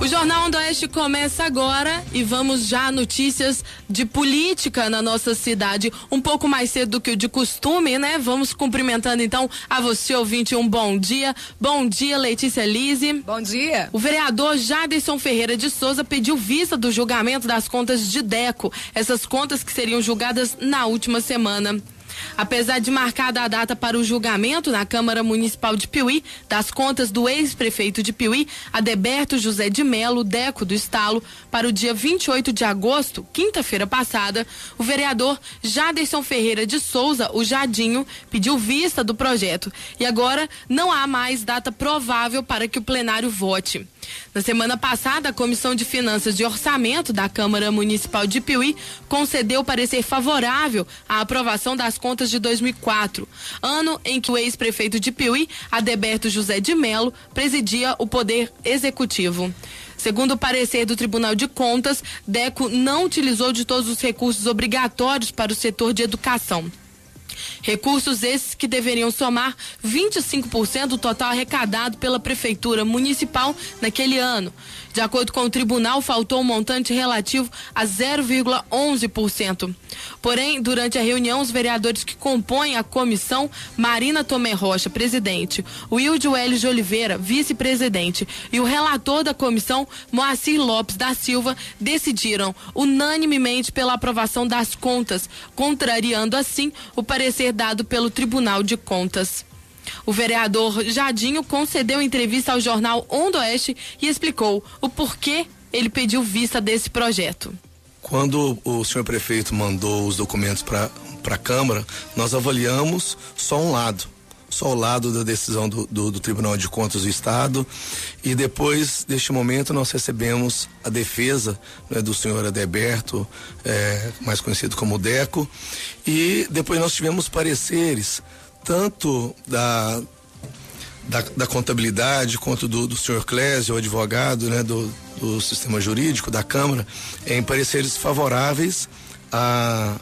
O Jornal Onda Oeste começa agora e vamos já a notícias de política na nossa cidade. Um pouco mais cedo do que o de costume, né? Vamos cumprimentando então a você, ouvinte, um bom dia. Bom dia, Letícia Lise. Bom dia. O vereador Jaderson Ferreira de Souza pediu vista do julgamento das contas de Deco. Essas contas que seriam julgadas na última semana. Apesar de marcada a data para o julgamento na Câmara Municipal de Piuí das contas do ex-prefeito de Piuí, Adeberto José de Melo, Deco do Estalo, para o dia 28 de agosto, quinta-feira passada, o vereador Jaderson Ferreira de Souza, o Jadinho, pediu vista do projeto e agora não há mais data provável para que o plenário vote. Na semana passada, a Comissão de Finanças e Orçamento da Câmara Municipal de Piuí concedeu parecer favorável à aprovação das contas de 2004, ano em que o ex-prefeito de Piuí, Adeberto José de Melo, presidia o Poder Executivo. Segundo o parecer do Tribunal de Contas, Deco não utilizou de todos os recursos obrigatórios para o setor de educação. Recursos esses que deveriam somar 25% do total arrecadado pela Prefeitura Municipal naquele ano. De acordo com o tribunal, faltou um montante relativo a 0,11%. Porém, durante a reunião, os vereadores que compõem a comissão, Marina Tomé Rocha, presidente, Wilde Hélio de Oliveira, vice-presidente, e o relator da comissão, Moacir Lopes da Silva, decidiram unanimemente pela aprovação das contas, contrariando assim o parecer dado pelo Tribunal de Contas. O vereador Jadinho concedeu entrevista ao jornal Onda Oeste e explicou o porquê ele pediu vista desse projeto. Quando o senhor prefeito mandou os documentos para a Câmara, nós avaliamos só o lado da decisão do Tribunal de Contas do Estado, e depois deste momento nós recebemos a defesa, né, do senhor Adeberto, mais conhecido como Deco, e depois nós tivemos pareceres tanto da contabilidade quanto do senhor Clésio, o advogado, né, do sistema jurídico da Câmara, em pareceres favoráveis a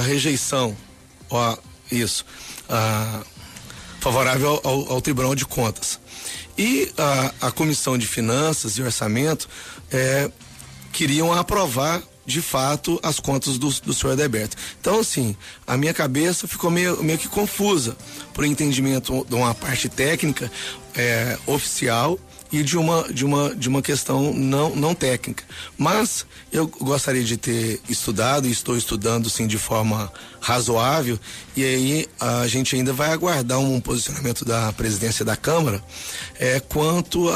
rejeição, favorável ao Tribunal de Contas. E a Comissão de Finanças e Orçamento queriam aprovar de fato as contas do senhor Adeberto. Então, assim, a minha cabeça ficou meio que confusa por entendimento de uma parte técnica oficial e de uma questão não técnica. Mas eu gostaria de ter estudado, e estou estudando sim de forma razoável, e aí a gente ainda vai aguardar um posicionamento da presidência da Câmara quanto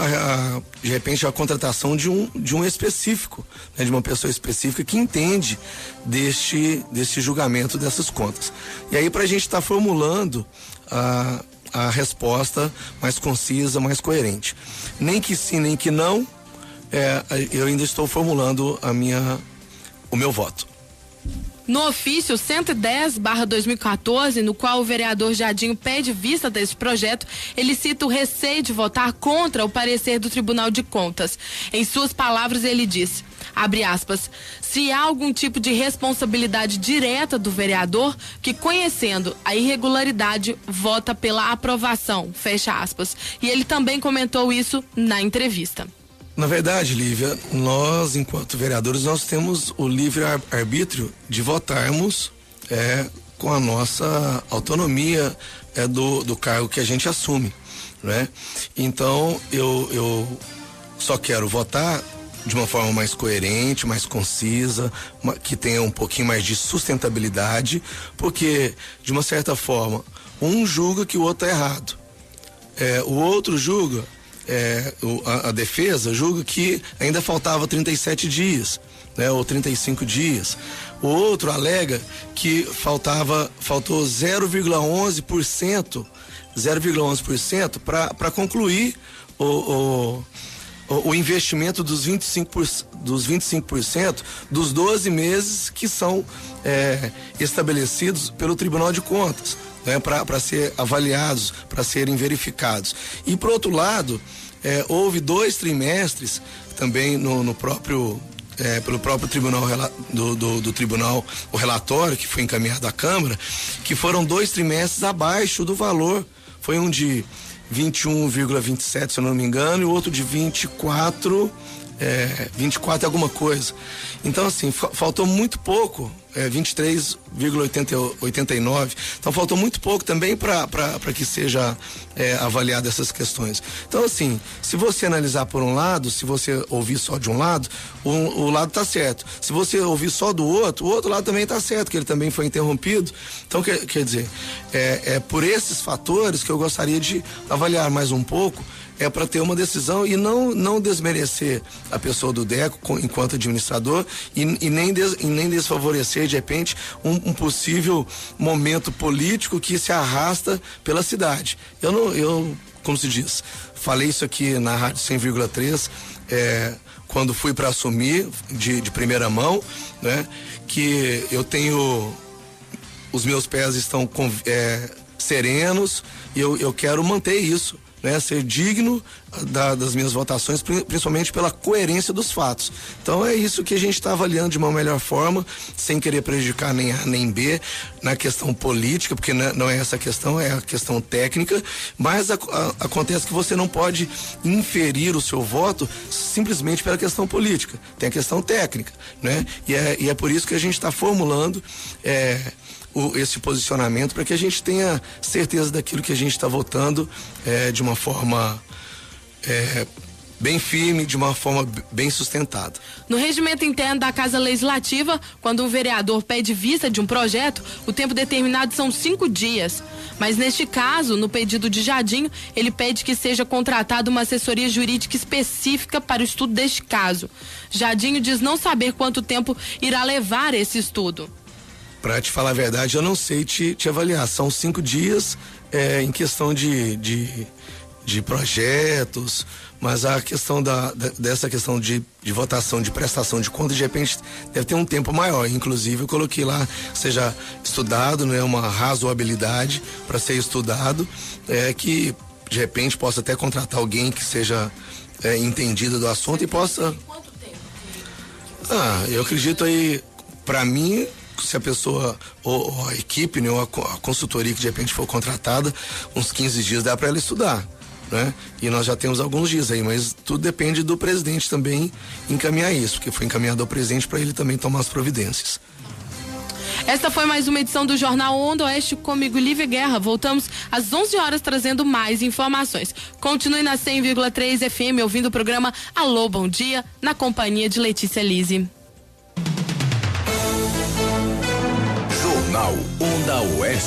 de repente a contratação de um específico, né, de uma pessoa específica que entende deste julgamento dessas contas. E aí, para a gente estar formulando a resposta mais concisa, mais coerente. Nem que sim, nem que não, eu ainda estou formulando o meu voto. No ofício 110/2014, no qual o vereador Jadinho pede vista desse projeto, ele cita o receio de votar contra o parecer do Tribunal de Contas. Em suas palavras, ele diz, abre aspas, se há algum tipo de responsabilidade direta do vereador que, conhecendo a irregularidade, vota pela aprovação, fecha aspas. E ele também comentou isso na entrevista. Na verdade, Lívia, nós, enquanto vereadores, nós temos o livre arbítrio de votarmos com a nossa autonomia do cargo que a gente assume, né? Então, eu só quero votar de uma forma mais coerente, mais concisa, que tenha um pouquinho mais de sustentabilidade, porque, de uma certa forma, um julga que o outro é errado. O outro julga, a defesa julga que ainda faltava 37 dias, né, ou 35 dias. O outro alega que faltou 0,11% para concluir o investimento dos 25% dos 12 meses que são estabelecidos pelo Tribunal de Contas, né, para ser avaliados, para serem verificados. E, por outro lado, houve 2 trimestres também pelo próprio tribunal do tribunal, o relatório que foi encaminhado à Câmara, que foram 2 trimestres abaixo do valor. Foi um de 21,27, se eu não me engano, e o outro de 24 alguma coisa. Então, assim, faltou muito pouco, 23,89. Então, faltou muito pouco também para que seja avaliada essas questões. Então, assim, se você analisar por um lado, se você ouvir só de um lado, o lado tá certo. Se você ouvir só do outro, o outro lado também tá certo, que ele também foi interrompido. Então, quer dizer, é por esses fatores que eu gostaria de avaliar mais um pouco, para ter uma decisão e não desmerecer a pessoa do DECO enquanto administrador e nem desfavorecer de repente um possível momento político que se arrasta pela cidade. Eu como se diz, falei isso aqui na Rádio 100,3 quando fui para assumir de primeira mão, né? Que eu tenho, os meus pés estão serenos e eu quero manter isso, né, ser digno das minhas votações, principalmente pela coerência dos fatos. Então é isso que a gente está avaliando de uma melhor forma, sem querer prejudicar nem A nem B na questão política, porque não é essa a questão, é a questão técnica, mas acontece que você não pode inferir o seu voto simplesmente pela questão política, tem a questão técnica, né? E é por isso que a gente está formulando esse posicionamento, para que a gente tenha certeza daquilo que a gente está votando de uma forma bem firme, de uma forma bem sustentada. No regimento interno da Casa Legislativa, quando um vereador pede vista de um projeto, o tempo determinado são 5 dias. Mas neste caso, no pedido de Jadinho, ele pede que seja contratada uma assessoria jurídica específica para o estudo deste caso. Jadinho diz não saber quanto tempo irá levar esse estudo. Para te falar a verdade, eu não sei te avaliar. São 5 dias em questão de projetos, mas a questão dessa questão de votação, de prestação de contas, de repente deve ter um tempo maior. Inclusive eu coloquei lá, seja estudado, né, uma razoabilidade para ser estudado, que de repente possa até contratar alguém que seja entendido do assunto e possa. Quanto tempo? Eu acredito aí, para mim, se a pessoa, ou a equipe, né, ou a consultoria que de repente for contratada, uns 15 dias dá para ela estudar, né? E nós já temos alguns dias aí, mas tudo depende do presidente também encaminhar isso, porque foi encaminhado ao presidente para ele também tomar as providências. Esta foi mais uma edição do Jornal Onda Oeste, comigo, Lívia Guerra. Voltamos às 11 horas trazendo mais informações. Continue na 100,3 FM ouvindo o programa Alô, Bom Dia, na companhia de Letícia Lise. Jornal Onda Oeste.